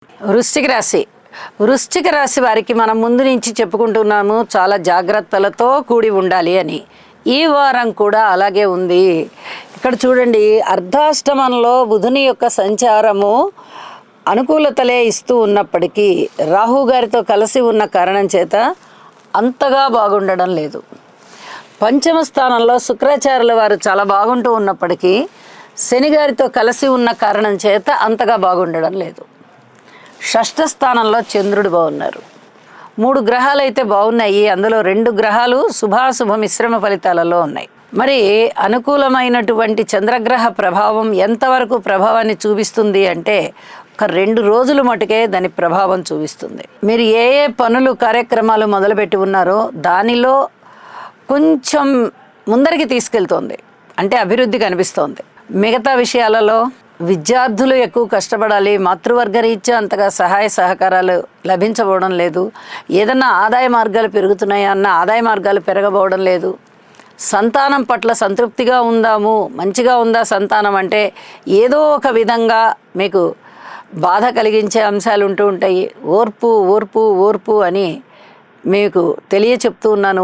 వృశ్చిక రాశి. వృశ్చిక రాశి వారికి మనం ముందు నుంచి చెప్పుకుంటున్నాము చాలా జాగ్రత్తలతో కూడి ఉండాలి అని. ఈ వారం కూడా అలాగే ఉంది. ఇక్కడ చూడండి, అర్ధాష్టమంలో బుధుని యొక్క సంచారము అనుకూలతలే ఇస్తూ ఉన్నప్పటికీ రాహు గారితో కలిసి ఉన్న కారణం చేత అంతగా బాగుండడం లేదు. పంచమ స్థానంలో శుక్రాచార్యుల వారు చాలా బాగుంటూ ఉన్నప్పటికీ శని గారితో కలిసి ఉన్న కారణం చేత అంతగా బాగుండడం లేదు. షష్ఠ స్థానంలో చంద్రుడు బాగున్నారు. 3 గ్రహాలు అయితే బాగున్నాయి. అందులో 2 గ్రహాలు శుభాశుభ మిశ్రమ ఫలితాలలో ఉన్నాయి. మరి అనుకూలమైనటువంటి చంద్రగ్రహ ప్రభావం ఎంతవరకు ప్రభావాన్ని చూపిస్తుంది అంటే ఒక 2 రోజులు మటుకే దాని ప్రభావం చూపిస్తుంది. మీరు ఏ ఏ పనులు కార్యక్రమాలు మొదలుపెట్టి ఉన్నారో దానిలో కొంచెం ముందరికి తీసుకెళ్తోంది, అంటే అభివృద్ధి కనిపిస్తోంది. మిగతా విషయాలలో విద్యార్థులు ఎక్కువ కష్టపడాలి. మాతృవర్గ రీత్యా అంతగా సహాయ సహకారాలు లభించబోవడం లేదు. ఏదన్నా ఆదాయ మార్గాలు పెరుగుతున్నాయా అన్న ఆదాయ మార్గాలు పెరగబోవడం లేదు. సంతానం పట్ల సంతృప్తిగా ఉందాము, మంచిగా ఉందా సంతానం అంటే ఏదో ఒక విధంగా మీకు బాధ కలిగించే అంశాలు ఉంటూ ఉంటాయి. ఓర్పు ఓర్పు ఓర్పు అని మీకు తెలియచెప్తూ ఉన్నాను.